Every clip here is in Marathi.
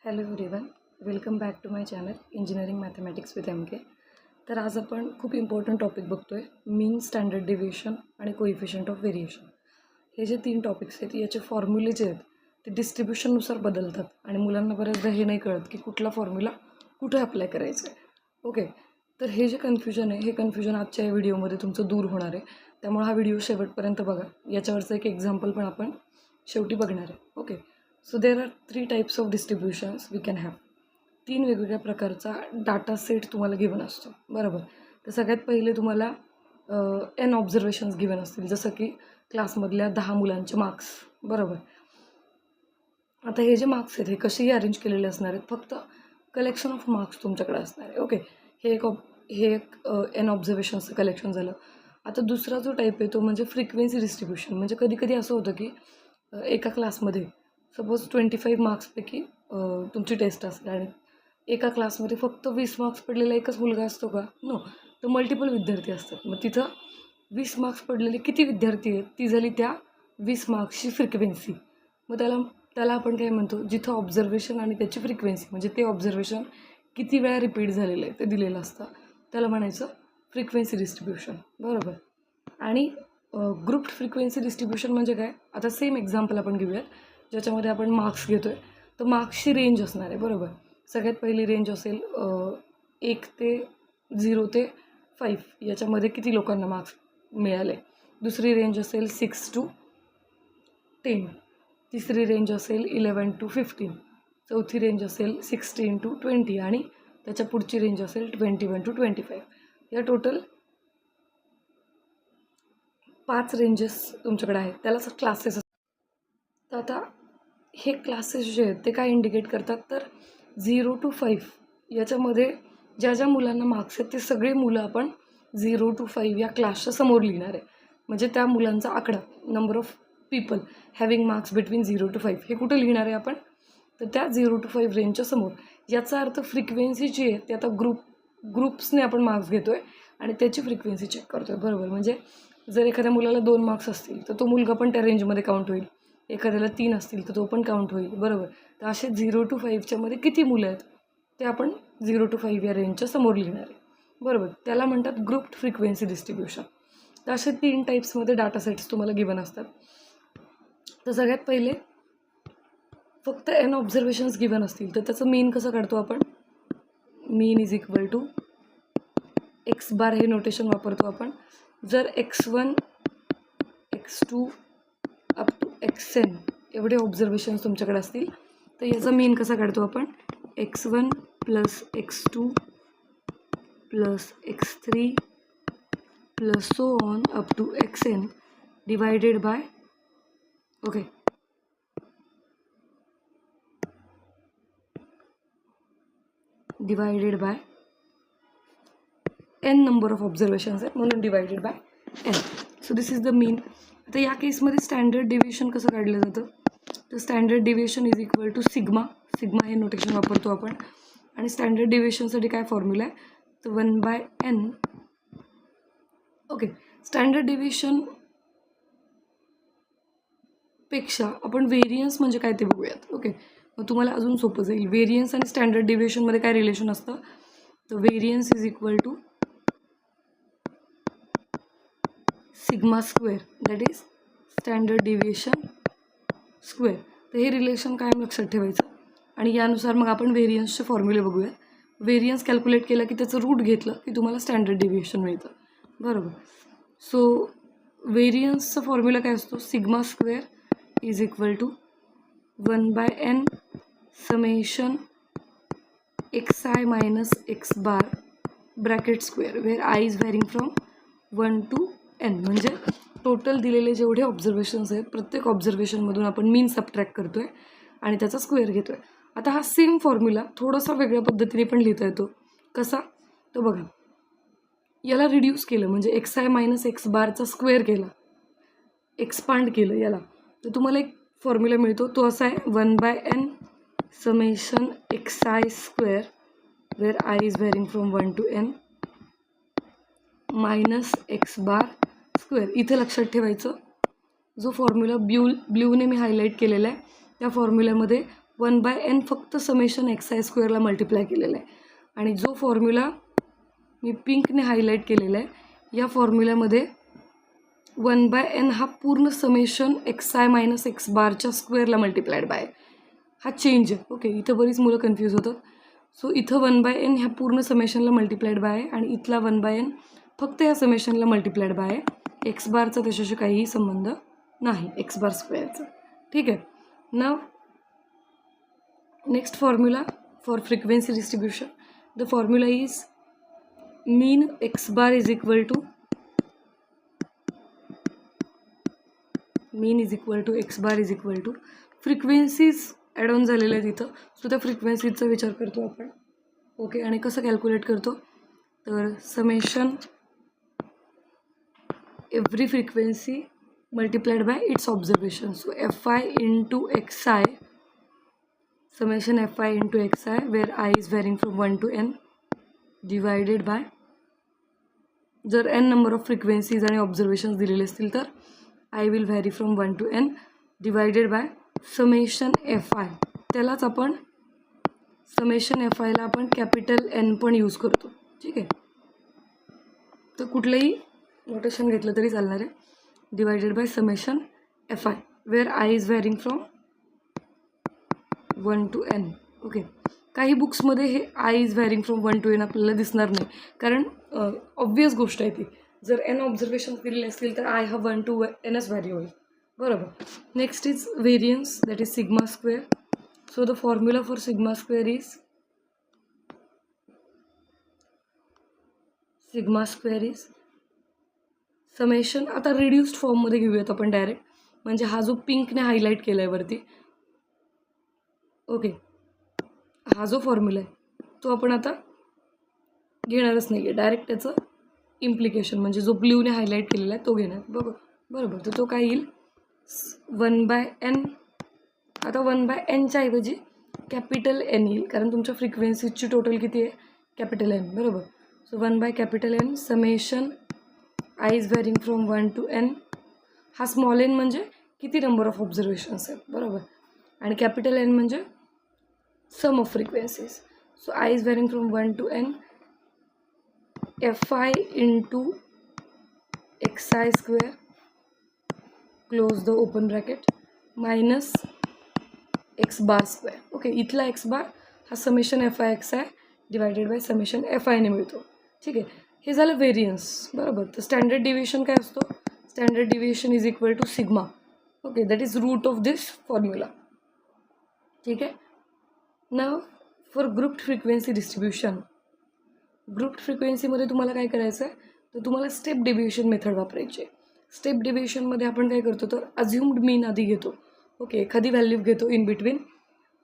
Hello everyone, welcome back to my channel engineering mathematics with MK. तर आज आपण खूप इम्पॉर्टंट टॉपिक बघतो आहे, मीन, स्टँडर्ड डेव्हिएशन आणि कोइफिशियंट ऑफ व्हेरिएशन. हे जे 3 टॉपिक्स आहेत याचे फॉर्म्युले जे आहेत ते डिस्ट्रीब्युशननुसार बदलतात आणि मुलांना बऱ्याचदा हे नाही कळत की कुठला फॉर्म्युला कुठे अप्लाय करायचा आहे. ओके, तर हे जे कन्फ्युजन आहे हे कन्फ्युजन आजच्या या व्हिडिओमध्ये तुमचं दूर होणार आहे. त्यामुळे हा व्हिडिओ शेवटपर्यंत बघा. याच्यावरचं एक एक्झाम्पल पण आपण शेवटी बघणार आहे. Okay, so there are 3 types of distributions we can have. 3 वेगवेगळ्या प्रकारचा डाटा सेट तुम्हाला गिवन असतो, बरोबर. तर सगळ्यात पहिले तुम्हाला एन ऑब्झर्वेशन्स गिवन असतील, जसं की क्लासमधल्या 10 मुलांचे मार्क्स, बरोबर. आता हे जे मार्क्स आहेत हे कसेही अरेंज केलेले असणार आहेत, फक्त कलेक्शन ऑफ मार्क्स तुमच्याकडे असणार आहे. ओके, हे एक एन ऑब्झर्वेशन्सचं कलेक्शन झालं. आता दुसरा जो टाईप आहे तो म्हणजे फ्रिक्वेन्सी डिस्ट्रीब्युशन. म्हणजे कधी कधी असं होतं की एका क्लासमध्ये सपोज 25 मार्क्सपैकी तुमची टेस्ट असेल आणि एका क्लासमध्ये फक्त 20 मार्क्स पडलेला एकच मुलगा असतो का? नो, तर मल्टिपल विद्यार्थी असतात. मग तिथं 20 मार्क्स पडलेले किती विद्यार्थी आहेत ती झाली त्या 20 मार्क्सची फ्रिक्वेन्सी. मग त्याला आपण काय म्हणतो, जिथं ऑब्झर्वेशन आणि त्याची फ्रिक्वेन्सी म्हणजे ते ऑब्झर्वेशन किती वेळा रिपीट झालेलं आहे ते दिलेलं असतं, त्याला म्हणायचं फ्रिक्वेन्सी डिस्ट्रीब्युशन, बरोबर. आणि ग्रुप फ्रिक्वेन्सी डिस्ट्रीब्युशन म्हणजे काय? आता सेम एक्झाम्पल आपण घेऊयात ज्याच्यामध्ये आपण मार्क्स घेतो आहे. तर मार्क्सची रेंज असणार आहे, बरोबर. सगळ्यात पहिली रेंज असेल 1 ते 0 ते 5 याच्यामध्ये किती लोकांना मार्क्स मिळाले. दुसरी रेंज असेल 6 to 10. तिसरी रेंज असेल 11 to 15. चौथी रेंज असेल 16 to 20 आणि त्याच्या पुढची रेंज असेल 21 to 25. या टोटल 5 रेंजेस तुमच्याकडे आहेत, त्यालाच क्लासेस असतात. तर आता हे क्लासेस जे आहेत ते काय इंडिकेट करतात, तर 0 to 5 याच्यामध्ये ज्या ज्या मुलांना मार्क्स आहेत ते सगळे मुलं आपण 0 to 5 या क्लासच्या समोर लिहिणार आहे. म्हणजे त्या मुलांचा आकडा, number of people having marks between 0 to 5 हे कुठं लिहिणार आहे आपण, तर त्या 0 to 5 रेंजच्या समोर. याचा अर्थ फ्रिक्वेन्सी जी आहे ती आता ग्रुप्सने आपण मार्क्स घेतो आहे आणि त्याची फ्रिक्वेन्सी चेक करतो आहे, बरोबर. म्हणजे जर एखाद्या मुलाला 2 मार्क्स असतील तर तो मुलगा पण त्या रेंजमध्ये काउंट होईल. एखाद्याला 3 असतील तर तो पण काउंट होईल, बरोबर. तर असे 0 to 5च्या मध्ये किती मुलं आहेत ते आपण 0 to 5 या रेंजच्या समोर लिहिणार आहे, बरोबर. त्याला म्हणतात ग्रुप फ्रिक्वेन्सी डिस्ट्रीब्युशन. तर असे 3 टाईप्समध्ये डाटा सेट्स तुम्हाला गिवन असतात. तर सगळ्यात पहिले फक्त एन ऑब्झर्वेशन्स गिवन असतील तर त्याचं मीन कसं काढतो आपण, mean is equal to x bar हे नोटेशन वापरतो आपण. जर x1 x2 up to xn एवढे ऑब्झर्वेशन्स तुमच्याकडे असतील तर याचा मीन कसा काढतो आपण, x1 plus x2 plus x3 plus so on up to xn divided by, okay, divided by n number of observations आहेत म्हणून divided by n. So this is the mean. आता या केसमध्ये स्टँडर्ड डेव्हिएशन कसं काढलं जातं, तर standard deviation is equal to sigma हे नोटेशन वापरतो आपण. आणि स्टँडर्ड डेव्हिएशनसाठी काय फॉर्म्युला आहे, तर 1/n. ओके, स्टँडर्ड डेव्हिएशन पेक्षा आपण व्हेरियन्स म्हणजे काय ते बघूयात. ओके, मग तुम्हाला अजून सोपं जाईल. व्हेरियन्स आणि स्टँडर्ड डेव्हिएशनमध्ये काय रिलेशन असतं, तर variance is equal to sigma square that is standard deviation square. तर हे रिलेशन कायम लक्षात ठेवायचं आणि यानुसार मग आपण व्हेरियन्सचे फॉर्म्युले बघूया. व्हेरियन्स कॅल्क्युलेट केलं की त्याचं रूट घेतलं की तुम्हाला स्टँडर्ड डेव्हिएशन मिळतं, बरोबर. सो व्हेरियन्सचा फॉर्म्युला काय असतो, sigma square is equal to 1/n summation xi minus x bar bracket square where I is varying from 1 to n. म्हणजे टोटल दिलेले जेवढे ऑब्झर्वेशन्स आहेत प्रत्येक ऑब्झर्वेशनमधून आपण मीन सबट्रॅक्ट करतो आहे आणि त्याचा स्क्वेअर घेतो आहे. आता हा सेम फॉर्म्युला थोडासा वेगळ्या पद्धतीने पण लिहिता येतो. कसा, तर बघा, याला रिड्यूस केलं म्हणजे xi मायनस x बारचा स्क्वेअर केला, एक्सपांड केलं याला, तर तुम्हाला एक फॉर्म्युला मिळतो. तो असा आहे 1/n summation xi square where I is varying from 1 to n minus x bar square. इथे लक्षात ठेवायचं जो फॉर्म्युला ब्ल्यूने मी हायलाईट केलेला आहे त्या फॉर्म्युल्यामध्ये 1/n फक्त समेशन XI स्क्वेअरला मल्टिप्लाय केलेला आहे. आणि जो फॉर्म्युला मी पिंकने हायलाईट केलेला आहे या फॉर्म्युल्यामध्ये 1/n हा पूर्ण समेशन XI मायनस एक्स बारच्या स्क्वेअरला मल्टिप्लायड बाय हा चेंज आहे. ओके, इथं बरीच मुलं कन्फ्यूज होतात. सो इथं 1/n ह्या पूर्ण समेशनला मल्टिप्लायड बाय आहे आणि इथला 1/n फक्त या समेशनला मल्टिप्लायड बाय आहे. एक्स बारचा त्याच्याशी काहीही संबंध नाही, एक्स बार स्क्वेअरचा. ठीक आहे. Now next formula for frequency distribution. The formula is mean x bar is equal to x bar is equal to frequencies add on झालेल्या आहेत इथं. सो त्या फ्रिक्वेन्सीजचा विचार करतो आपण. ओके, आणि कसं कॅल्क्युलेट करतो तर summation every frequency multiplied by it's observation. So FI into XI summation FI into XI where I is varying from 1 to n divided by जर n नंबर ऑफ फ्रिक्वेन्सीज आणि ऑब्झर्वेशन्स दिलेले असतील तर I will vary from 1 to n divided by summation FI. त्यालाच आपण summation FI ला आपण कॅपिटल N पण यूज करतो. ठीक आहे, तर कुठलंही नोटेशन घेतलं तरी चालणार आहे. Divided by summation FI where I is varying from 1 to n. Okay, काही बुक्समध्ये हे I is varying from 1 to n आपल्याला दिसणार नाही, कारण ऑब्वियस गोष्ट आहे ती. जर n ऑब्झर्वेशन दिलेले असतील तर I हा 1 to nच व्हॅरी होईल. बरोबर. Next is variance, that is sigma square. So the formula for sigma square is summation. आता रिड्यूस्ड फॉर्ममध्ये घेऊयात आपण डायरेक्ट, म्हणजे हा जो पिंकने हायलाईट केला आहे वरती, ओके, हा जो फॉर्म्युला आहे तो आपण आता घेणारच नाही आहे. डायरेक्ट त्याचं इम्प्लिकेशन म्हणजे जो ब्ल्यूने हायलाईट केलेला आहे तो घेणार. बरोबर. तर तो काय येईल 1/n. आता 1/nच्या ऐवजी कॅपिटल N येईल, कारण तुमच्या फ्रिक्वेन्सीजची टोटल किती आहे, कॅपिटल N. बरोबर. So 1/N summation I is varying from 1 to n. हा स्मॉल n म्हणजे किती नंबर ऑफ ऑब्झर्वेशन्स आहेत. बरोबर. आणि कॅपिटल N म्हणजे sum of frequencies. So I is varying from 1 to n FI into XI square close the open bracket minus x bar square. Okay, इथला एक्स बार हा summation FI XI divided by summation FI ने मिळतो. ठीक आहे, हे झालं व्हेरियन्स. बरोबर. तर स्टँडर्ड डिव्हिएशन काय असतो, standard deviation is equal to sigma. Okay, that is root of this formula. ठीक आहे. Now for grouped frequency distribution. Grouped फ्रिक्वेन्सीमध्ये तुम्हाला काय करायचं आहे, तर तुम्हाला स्टेप डेव्हिएशन मेथड वापरायची आहे. स्टेप डेव्हिएशनमध्ये आपण काय करतो तर अज्युम्ड मीन आधी घेतो. ओके, एखादी व्हॅल्यू घेतो इन बिटवीन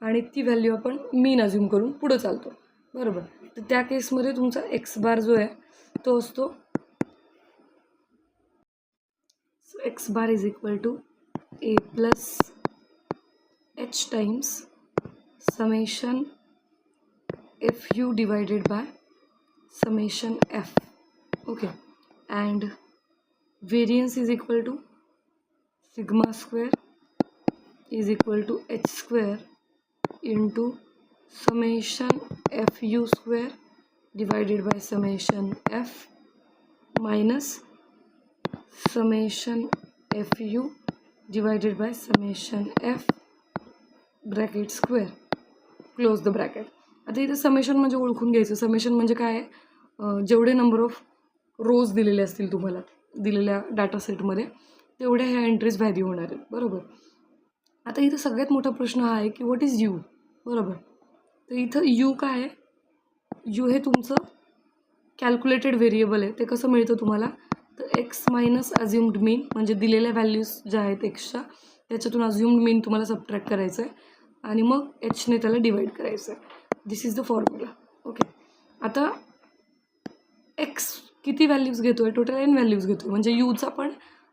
आणि ती व्हॅल्यू आपण मीन अज्युम करून पुढं चालतो. बरोबर. तर त्या केसमध्ये तुमचा एक्स बार जो आहे तो असतो x bar is equal to A plus H times summation FU divided by summation F. Okay, and variance is equal to sigma square is equal to H square into summation FU square divided by summation F minus summation FU divided by summation F bracket square close the bracket. आता इथं समेशन म्हणजे ओळखून घ्यायचं. समेशन म्हणजे काय आहे, जेवढे नंबर ऑफ रोज दिलेले असतील तुम्हाला दिलेल्या डाटा सेटमध्ये तेवढ्या ह्या एंट्रीज व्हॅरी होणार आहेत. बरोबर. आता इथं सगळ्यात मोठा प्रश्न हा आहे की व्हॉट इज यू. बरोबर. तर इथं यू काय आहे, यू हे तुमचं कॅल्क्युलेटेड व्हेरिएबल आहे. ते कसं मिळतं तुम्हाला, तर एक्स मायनस अज्युम्ड मीन म्हणजे दिलेल्या व्हॅल्यूज ज्या आहेत एक्सच्या त्याच्यातून अज्युम्ड मीन तुम्हाला सबट्रॅक्ट करायचं आहे आणि मग एचने त्याला डिवाईड करायचं आहे. दिस इज द फॉर्म्युला. ओके, आता एक्स किती व्हॅल्यूज घेतो आहे, टोटल n व्हॅल्यूज घेतो आहे, म्हणजे यूचा पण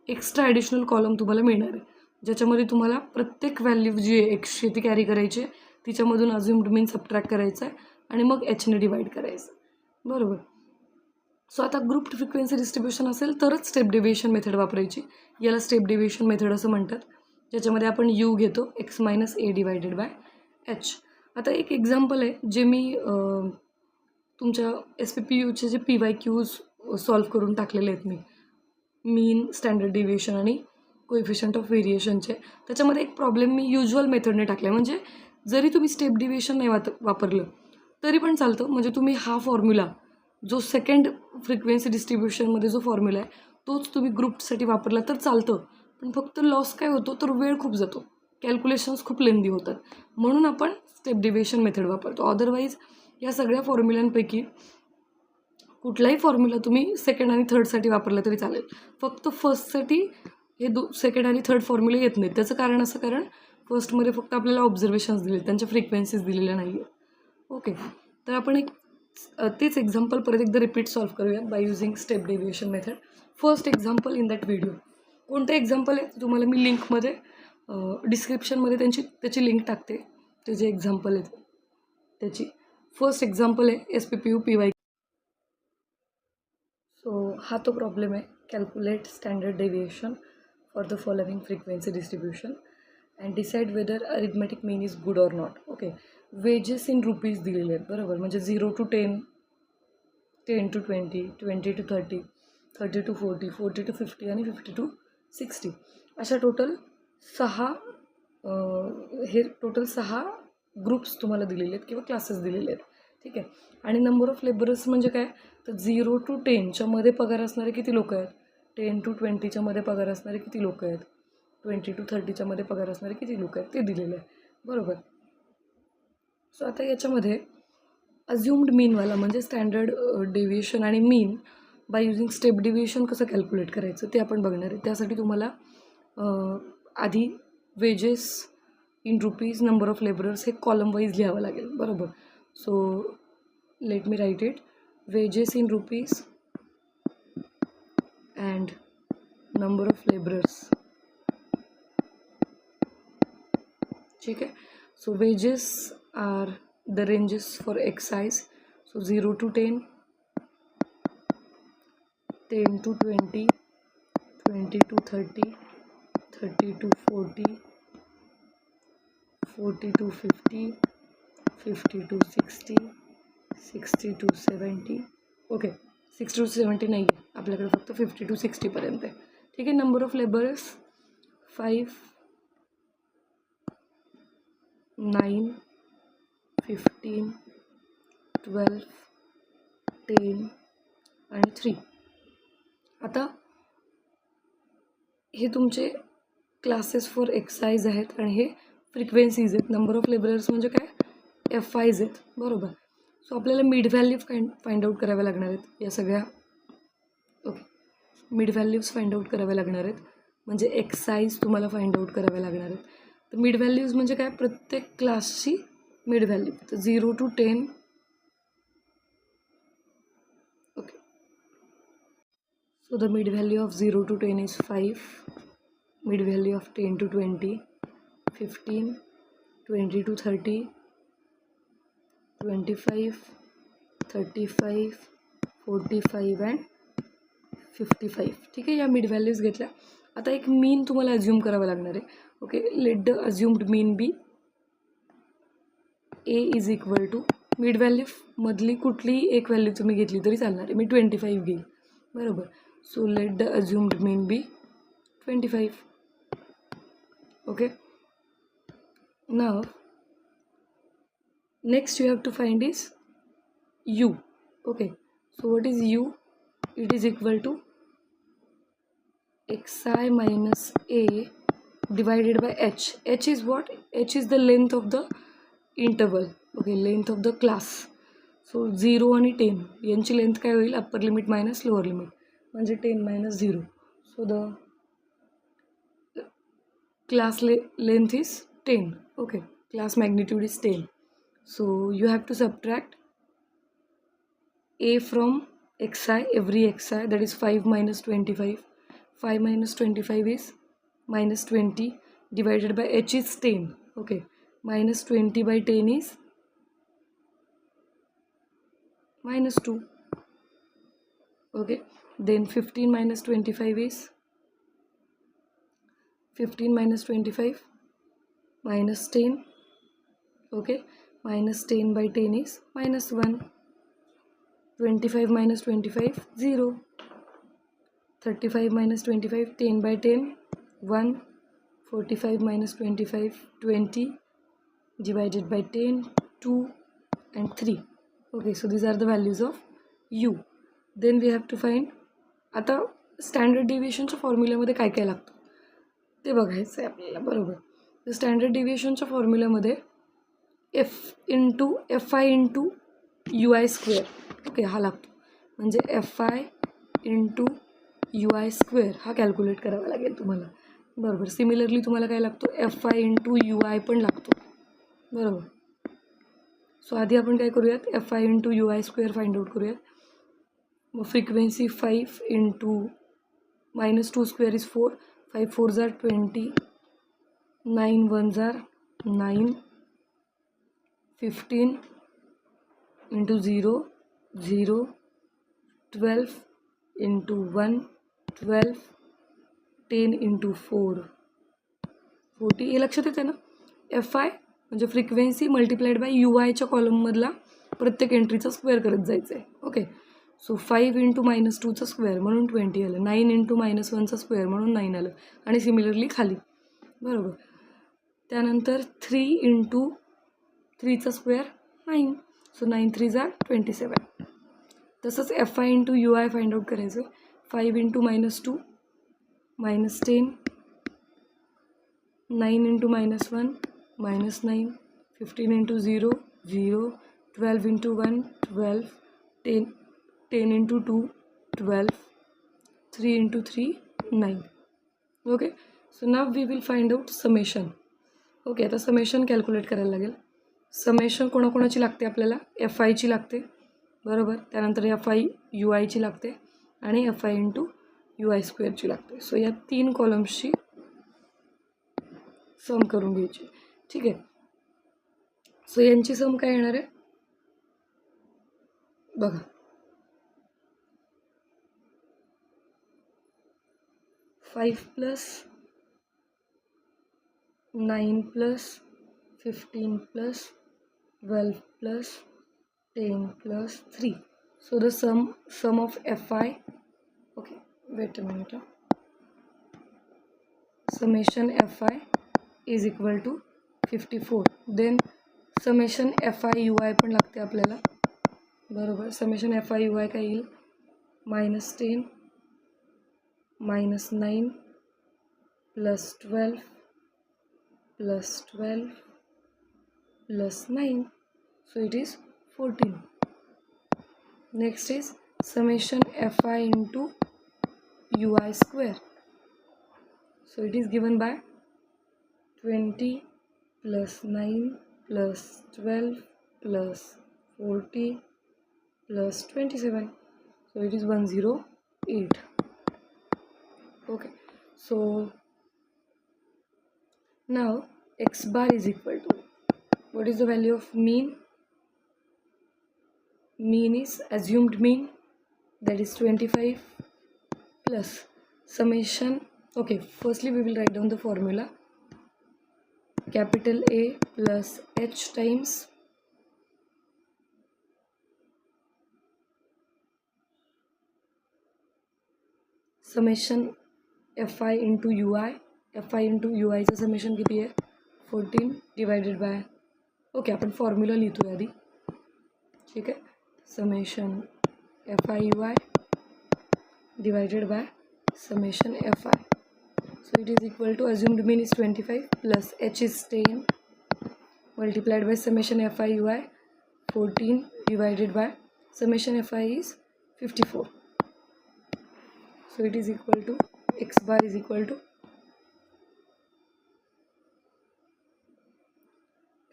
एक्स्ट्रा ॲडिशनल कॉलम तुम्हाला मिळणार आहे ज्याच्यामध्ये तुम्हाला प्रत्येक व्हॅल्यू जी आहे एक्सची ती कॅरी करायची आहे, तिच्यामधून अज्युम्ड मीन सबट्रॅक्ट करायचं आहे आणि मग एचने डिवाईड करायचं. बरोबर. सो आता ग्रुप्ड फ्रिक्वेन्सी डिस्ट्रीब्युशन असेल तरच स्टेप डेव्हिएशन मेथड वापरायची. याला स्टेप डेव्हिएशन मेथड असं म्हणतात, ज्याच्यामध्ये आपण यू घेतो x minus A divided by H. आता एक एक्झाम्पल आहे जे मी तुमच्या SPPUचे जे PYQs सॉल्व्ह करून टाकलेले आहेत मी, मीन, स्टँडर्ड डिव्हिएशन आणि कोएफिशियंट ऑफ व्हेरिएशनचे. त्याच्यामध्ये एक प्रॉब्लेम मी युज्युअल मेथडने टाकला आहे. म्हणजे जरी तुम्ही स्टेप डिव्हिएशन नाही वापरलं तरी पण चालतं. म्हणजे तुम्ही हा फॉर्म्युला जो सेकंड फ्रिक्वेन्सी डिस्ट्रीब्युशनमध्ये जो फॉर्म्युला आहे तोच तुम्ही ग्रुपसाठी वापरला तर चालतं. पण फक्त लॉस काय होतो तर वेळ खूप जातो, कॅल्क्युलेशन्स खूप लेंदी होतात. म्हणून आपण स्टेप डिव्हिएशन मेथड वापरतो. अदरवाईज या सगळ्या फॉर्म्युलांपैकी कुठलाही फॉर्म्युला तुम्ही सेकंड आणि थर्डसाठी वापरला तरी चालेल. फक्त फर्स्टसाठी हे सेकंड आणि थर्ड फॉर्म्युले येत नाहीत. त्याचं कारण असं, कारण फर्स्टमध्ये फक्त आपल्याला ऑब्झर्वेशन्स दिले, त्यांच्या फ्रिक्वेन्सीज दिलेल्या नाही आहेत. ओके, तर आपण एक तेच एक्झाम्पल परत एकदा रिपीट सॉल्व्ह करूया bye using step deviation method. First example in that video. कोणतं एक्झाम्पल आहे तुम्हाला मी लिंकमध्ये डिस्क्रिप्शनमध्ये त्याची लिंक टाकते. ते जे एक्झाम्पल आहे त्याची फर्स्ट एक्झाम्पल आहे SPPU PY. सो हा तो प्रॉब्लेम आहे. Calculate standard deviation for the following frequency distribution and decide whether arithmetic mean is good or not. Okay, wages in rupees दिलेले आहेत बरोबर. म्हणजे 0 to 10, 10 to 20, 20 to 30, 30 to 40, 40 to 50 आणि 50 to 60 अशा टोटल 6 हे टोटल 6 ग्रुप्स तुम्हाला दिलेले आहेत किंवा क्लासेस दिलेले आहेत. ठीक आहे. आणि नंबर ऑफ लेबरर्स म्हणजे काय तर 0 to 10च्या मध्ये पगार असणारे किती लोक आहेत, 10 to 20च्या मध्ये पगार असणारे किती लोक आहेत, 20 to 30च्या मध्ये पगार असणारे किती लोक आहेत ते दिलेलं आहे बरोबर. सो आता याच्यामध्ये अज्युम्ड मीनवाला म्हणजे स्टँडर्ड डेव्हिएशन आणि mean by using step deviation कसं कॅल्क्युलेट करायचं ते आपण बघणार आहे. त्यासाठी तुम्हाला आधी wages in rupees, number of labourers हे कॉलम वाईज लिहावं लागेल बरोबर. So let me write it. Wages in rupees and number of labourers. ठीक आहे. So wages are the ranges for excise. So 0 to 10, 10 to 20, 20 to 30, 30 to 40, 40 to 50, 50 to 60, 60 to 70. Okay, 60 to 70 नाही आहे आपल्याकडे, फक्त 50 to 60पर्यंत आहे. ठीक आहे. नंबर ऑफ लेबरर्स 5, 9, 15, 12, 10 आणि 3. आता हे तुमचे क्लासेस फॉर एक्साइज आहेत आणि हे फ्रिक्वेन्सीज आहेत. नंबर ऑफ लेबरर्स म्हणजे काय FIs आहेत बरोबर. सो आपल्याला मिड व्हॅल्यू फाइंड आउट कराव्या लागणार आहेत या सगळ्या. Okay, mid values find out कराव्या लागणार आहेत म्हणजे एक्साइज तुम्हाला फाइंड आउट कराव्या लागणार आहेत. तर मिड व्हॅल्यूज म्हणजे काय, प्रत्येक क्लासची मिड व्हॅल्यू. तर 0 to 10. Okay, so the mid value of 0 to 10 is 5. Mid value of 10 to 20, 15, 20 to 30, 25, 35, 45 and 55. ठीक आहे. या मिड व्हॅल्यूज घेतल्या. आता एक मीन तुम्हाला अज्युम करावं लागणार आहे. Okay, let the assumed mean be A is equal to mid value मधली कुठलीही एक व्हॅल्यू तुम्ही घेतली तरी चालणार आहे. मी 25 घेईन बरोबर. So let the assumed mean be 25. Okay, now next you have to find is u. Okay, so what is u? It is equal to xi minus a divided by h. H is what? H is the length of the interval. Okay, length of the class. So 0 आणि 10 यांची लेंथ काय होईल, upper limit minus lower limit म्हणजे 10 minus 0. So the class length is 10. Okay, class magnitude is 10. So you have to subtract a from xi, every xi, that is 5 minus 25. 5 minus 25 is minus 20 divided by h is 10. Okay, minus 20 by 10 is minus 2. Okay, then 15 minus 25 is 15 minus 25 minus 10. Okay, minus 10 by 10 is minus 1. 25 minus 25, 0. 35 minus 25, 10 by 10, 1. 45 minus 25, 20. Divided by 10, 2 and 3. Okay, so these are the values of u. Then we have to find, आता स्टँडर्ड डिव्हिएशनच्या फॉर्म्युल्यामध्ये काय काय लागतं ते बघायचं आहे आपल्याला, बरोबर. तर स्टँडर्ड डिव्हिएशनच्या फॉर्म्युल्यामध्ये F I into U I square, okay, हा लागतो. म्हणजे F I into U I square हा कॅल्क्युलेट करावा लागेल तुम्हाला, बरोबर. सिमिलरली तुम्हाला काय लागतो, F I into U I पण लागतो, बरोबर. सो आधी आपण काय करूयात, F I into U I square find out करूयात. मग frequency 5 into -2 square is 4, 5 4 jar 20, 9 1 jar 9, 15 into 0 0, 12 into 1 12, 10 into 4 40. हे लक्षात येते ना, एफ आय म्हणजे फ्रिक्वेन्सी मल्टिप्लाइड बाय यू आयच्या कॉलममधला प्रत्येक एंट्रीचा स्क्वेअर करत जायचं आहे. ओके, सो 5 इंटू -2चा स्क्वेअर म्हणून 20 आलं, 9 इंटू -1चा स्क्वेअर म्हणून 9 आलं, आणि सिमिलरली खाली, बरोबर. त्यानंतर 3 इंटू 3चा स्क्वेअर 9, सो 9 3 जार 27. तसंच F I into U I find out करायचं. 5 into -2 -10, 9 into -1 -9, 15 into 0 0, 12 into 1 12, 10 into 2 12, 3 into 3 9. Okay, so now we will find out summation. Okay, आता समेशन कॅल्क्युलेट करायला लागेल. समेशन कोणाकोणाची लागते आपल्याला, एफ आयची लागते, बरोबर. त्यानंतर एफ आय यू आयची लागते आणि F I into U I स्क्वेअरची लागते. सो या 3 कॉलम्सची सम करून घ्यायची, ठीक आहे. सो यांची सम काय येणार आहे बघा, 5 plus 9 plus 15 plus 12 plus 10 plus 3. So the sum of F I, okay wait a minute, summation fi is equal to 54. then summation fi ui पण लागते आपल्याला, बरोबर. summation fi ui काय येईल, -10 -9 plus 12 plus 12 plus 9, so it is 14. next is summation fi into ui square. So it is given by 20 plus 9 plus 12 plus 40 plus 27. So it is 108. Okay. So now x bar is equal to, what is the value of mean? Mean is assumed mean, that is 25 plus summation. Okay, firstly we will write down the formula. Capital A plus H times summation fi into ui. fi into ui चं समेशन किती आहे, 14 डिवाइडेड बाय, ओके आपण फॉर्म्युला लिहितो आधी, ठीक आहे. Summation fi ui divided by summation fi. So it is equal to, assumed mean is 25 plus h is 10 multiplied by summation fi ui 14 divided by summation fi is 54. So it is equal to, x bar is equal to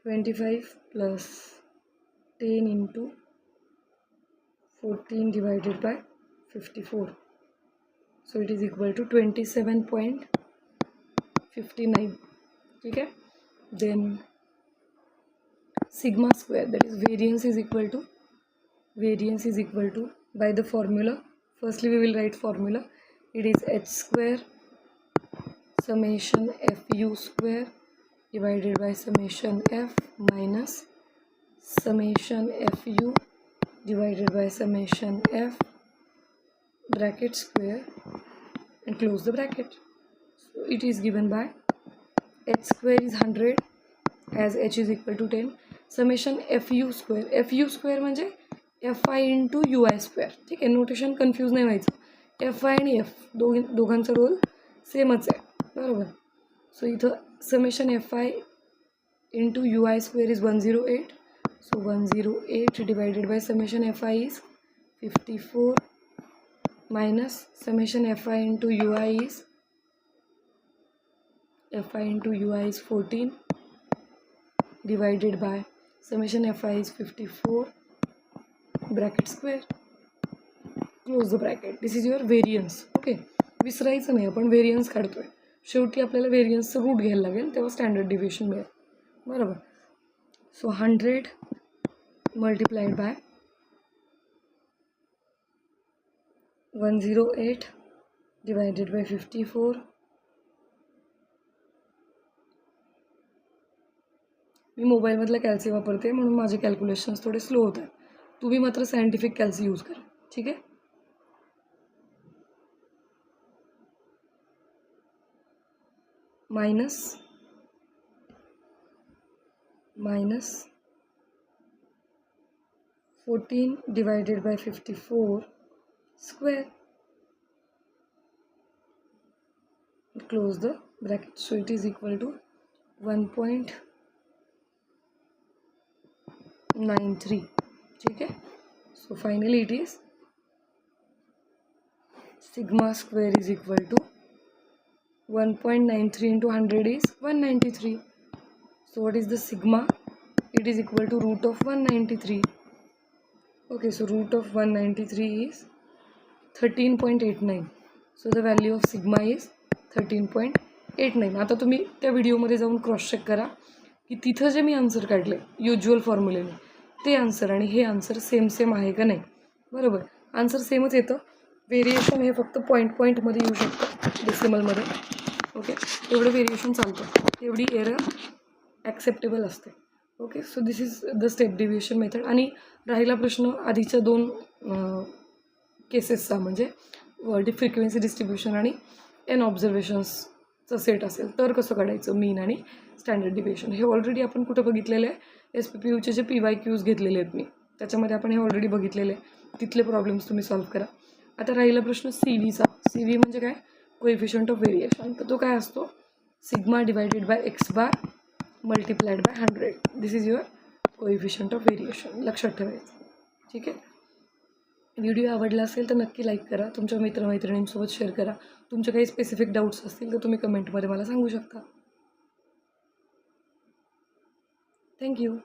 25 plus 10 into 14 divided by 54. So it is equal to 27.59. ठीक है. Then sigma square, that is variance is equal to, by the formula, firstly we will write formula. It is h square summation fu square divided by summation f minus summation fu divided by summation f bracket square and close the bracket. So it is given by h square is 100 as h is equal to 10 summation fu square म्हणजे fi into ui square. ठीक आहे, नोटेशन कन्फ्यूज नाही व्हायचं. fi आणि f दोघांचा रोल सेमच आहे, बरोबर. सो इथं summation fi into ui square is 108. So 108 divided by summation fi is 54 minus summation fi into ui is 14 divided by summation fi is 54 bracket square close the bracket. This is your variance. Okay, विसरायचं नाही, आपण व्हेरियन्स काढतोय. शेवटी आपल्याला व्हेरियन्सचं रूट घ्यायला लागेल तेव्हा स्टँडर्ड डिव्हिएशन मिळेल, बरोबर. So 100 multiplied by 108 divided by 54. मी मोबाईलमधला कॅल्सी वापरते म्हणून माझे कॅल्क्युलेशन्स थोडे स्लो होत आहेत. तुम्ही मात्र सायंटिफिक कॅल्सी यूज करा, ठीक आहे. Minus 14 divided by 54 square. Close the bracket. So it is equal to 1.93. ठीक है. So finally it is sigma square is equal to 1.93 into 100 is 193. So what is the sigma? It is equal to root of 193. Okay, so root of 193 is 13.89. So the value of sigma is 13.89. आता तुम्ही त्या व्हिडिओमध्ये जाऊन क्रॉस चेक करा की तिथं जे मी आन्सर काढले युज्युअल फॉर्म्युलेने ते आन्सर आणि हे आन्सर सेम आहे का नाही, बरोबर. आन्सर सेमच येतं. व्हेरिएशन हे फक्त पॉईंटमध्ये येऊ शकतं, डेसिमलमध्ये. ओके, एवढं व्हेरिएशन चालतं, एवढी एरर ॲक्सेप्टेबल असते. Okay, so this is the step deviation method. आणि राहिला प्रश्न आधीच्या दोन केसेसचा, म्हणजे फ्रिक्वेन्सी डिस्ट्रीब्युशन आणि एन ऑब्झर्वेशन्सचं सेट असेल तर कसं काढायचं मीन आणि स्टँडर्ड डिव्हिएशन. हे ऑलरेडी आपण कुठं बघितलेलं आहे, SPPUचे जे PYQs घेतलेले आहेत मी, त्याच्यामध्ये आपण हे ऑलरेडी बघितलेले आहे. तिथले प्रॉब्लेम्स तुम्ही सॉल्व्ह करा. आता राहिला प्रश्न CVचा. CV म्हणजे काय, कोएफिशियंट ऑफ व्हेरिएशन. तर तो काय असतो, sigma divided by x bar multiplied by 100. This is your coefficient of variation. लक्षात ठेवायचं, ठीक आहे. व्हिडिओ आवडला असेल तर नक्की लाईक करा, तुमच्या मित्रमैत्रिणींसोबत शेअर करा. तुमचे काही स्पेसिफिक डाऊट्स असतील तर तुम्ही कमेंटमध्ये मला सांगू शकता. थँक्यू.